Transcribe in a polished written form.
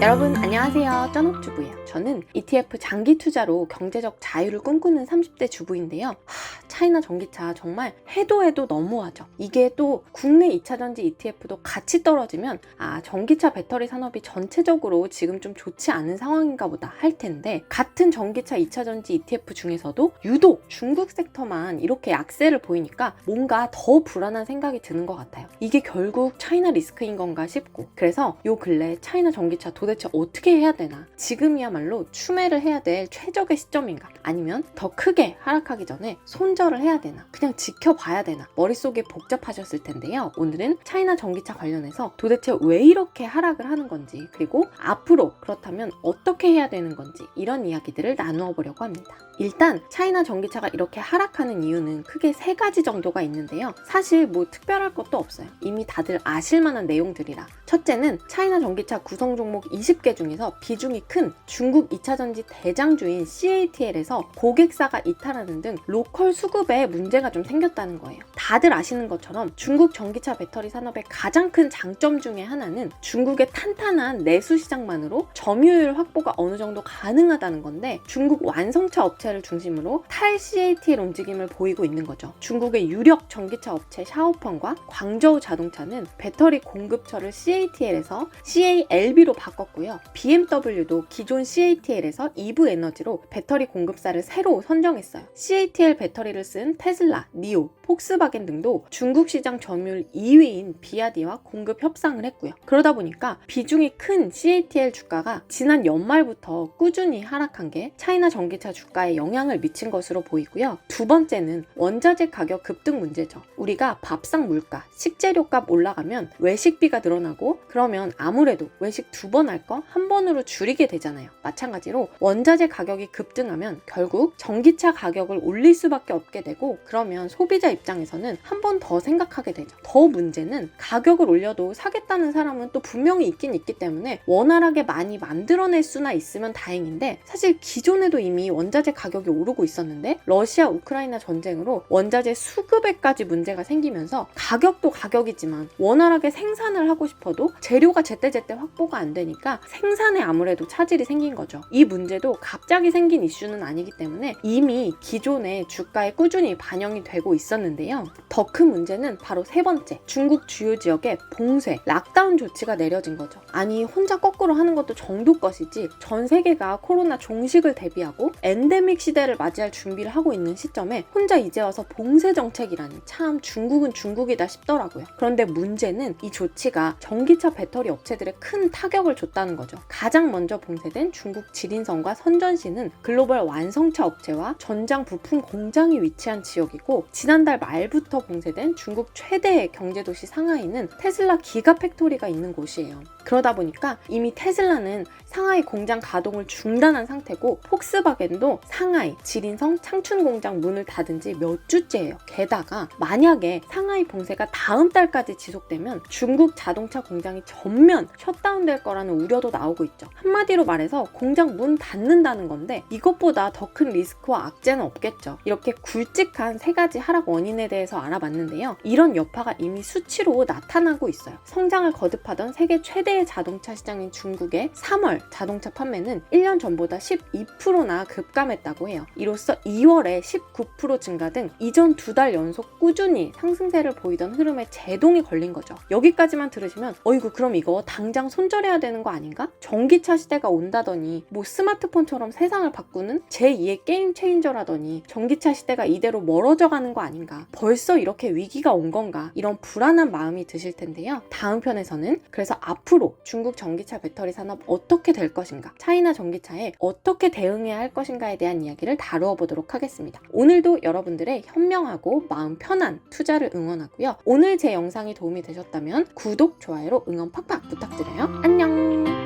여러분 안녕하세요. 쩐옥주부예요. 저는 ETF 장기 투자로 경제적 자유를 꿈꾸는 30대 주부인데요. 차이나 전기차 정말 해도 너무하죠. 이게 또 국내 2차전지 ETF도 같이 떨어지면 전기차 배터리 산업이 전체적으로 지금 좀 좋지 않은 상황인가 보다 할 텐데, 같은 전기차 2차전지 ETF 중에서도 유독 중국 섹터만 이렇게 약세를 보이니까 뭔가 더 불안한 생각이 드는 것 같아요. 이게 결국 차이나 리스크인 건가 싶고, 그래서 요 근래 차이나 전기차 도대체 어떻게 해야 되나, 지금이야말로 추매를 해야 될 최적의 시점인가, 아니면 더 크게 하락하기 전에 손절을 해야 되나, 그냥 지켜봐야 되나, 머릿속에 복잡하셨을 텐데요. 오늘은 차이나 전기차 관련해서 도대체 왜 이렇게 하락을 하는 건지, 그리고 앞으로 그렇다면 어떻게 해야 되는 건지, 이런 이야기들을 나누어 보려고 합니다. 일단 차이나 전기차가 이렇게 하락하는 이유는 크게 3가지 정도가 있는데요. 사실 뭐 특별할 것도 없어요. 이미 다들 아실 만한 내용들이라. 첫째는 차이나 전기차 구성 종목 20개 중에서 비중이 큰 중국 2차전지 대장주인 CATL에서 고객사가 이탈하는 등 로컬 수급에 문제가 좀 생겼다는 거예요. 다들 아시는 것처럼 중국 전기차 배터리 산업의 가장 큰 장점 중에 하나는 중국의 탄탄한 내수 시장만으로 점유율 확보가 어느 정도 가능하다는 건데, 중국 완성차 업체를 중심으로 탈 CATL 움직임을 보이고 있는 거죠. 중국의 유력 전기차 업체 샤오펑과 광저우 자동차는 배터리 공급처를 CATL에서 CALB로 바꿨고요. BMW도 기존 CATL에서 이브 에너지로 배터리 공급사를 새로 선정했어요. CATL 배터리를 쓴 테슬라, 니오, 폭스바겐 등도 중국 시장 점유율 2위인 비아디와 공급 협상을 했고요. 그러다 보니까 비중이 큰 CATL 주가가 지난 연말부터 꾸준히 하락한 게 차이나 전기차 주가에 영향을 미친 것으로 보이고요. 두 번째는 원자재 가격 급등 문제죠. 우리가 밥상 물가, 식재료값 올라가면 외식비가 늘어나고, 그러면 아무래도 외식 2번 할 거 1번으로 줄이게 되잖아요. 마찬가지로 원자재 가격이 급등하면 결국 전기차 가격을 올릴 수밖에 없게 되고, 그러면 소비자 입장에서는 한 번 더 생각하게 되죠. 더 문제는 가격을 올려도 사겠다는 사람은 또 분명히 있긴 있기 때문에 원활하게 많이 만들어낼 수나 있으면 다행인데, 사실 기존에도 이미 원자재 가격이 오르고 있었는데 러시아 우크라이나 전쟁으로 원자재 수급에까지 문제가 생기면서 가격도 가격이지만 원활하게 생산을 하고 싶어도 재료가 제때제때 확보가 안 되니까 생산에 아무래도 차질이 생긴 거죠. 이 문제도 갑자기 생긴 이슈는 아니기 때문에 이미 기존의 주가에 꾸준히 반영이 되고 있었는데요. 더 큰 문제는 바로 3번째, 중국 주요 지역에 봉쇄, 락다운 조치가 내려진 거죠. 아니, 혼자 거꾸로 하는 것도 정도 것이지 전 세계가 코로나 종식을 대비하고 엔데믹 시대를 맞이할 준비를 하고 있는 시점에 혼자 이제 와서 봉쇄 정책이라니, 참 중국은 중국이다 싶더라고요. 그런데 문제는 이 조치가 전기차 배터리 업체들에 큰 타격을 줬다는 거죠. 가장 먼저 봉쇄된 중국 지린성과 선전시는 글로벌 완성차 업체와 전장 부품 공장이 위치한 지역이고, 지난달 말부터 봉쇄된 중국 최대의 경제도시 상하이는 테슬라 기가팩토리가 있는 곳이에요. 그러다 보니까 이미 테슬라는 상하이 공장 가동을 중단한 상태고, 폭스바겐도 상하이, 지린성, 창춘 공장 문을 닫은 지 몇 주째예요. 게다가 만약에 상하이 봉쇄가 다음 달까지 지속되면 중국 자동차 공장이 전면 셧다운될 거라는 우려도 나오고 있죠. 한마디로 말해서 공장 문 닫는다는 건데, 이것보다 더 큰 리스크와 악재는 없겠죠. 이렇게 굵직한 3가지 하락 원인에 대해서 알아봤는데요. 이런 여파가 이미 수치로 나타나고 있어요. 성장을 거듭하던 세계 최대의 자동차 시장인 중국의 3월 자동차 판매는 1년 전보다 12%나 급감했다고 해요. 이로써 2월에 19% 증가 등 이전 2달 연속 꾸준히 상승세를 보이던 흐름에 제동이 걸린 거죠. 여기까지만 들으시면 어이구, 그럼 이거 당장 손절해야 되는 거 아닌가? 전기차 시대가 온다더니 뭐 스마트폰처럼 세상을 바꾸는 제2의 게임 체인저라더니 전기차 시대가 이대로 멀어져 가는 거 아닌가? 벌써 이렇게 위기가 온 건가? 이런 불안한 마음이 드실 텐데요. 다음 편에서는 그래서 앞으로 중국 전기차 배터리 산업 어떻게 될 것인가, 차이나 전기차에 어떻게 대응해야 할 것인가에 대한 이야기를 다루어 보도록 하겠습니다. 오늘도 여러분들의 현명하고 마음 편한 투자를 응원하고요. 오늘 제 영상이 도움이 되셨다면 구독, 좋아요로 응원 팍팍 부탁드려요. 안녕!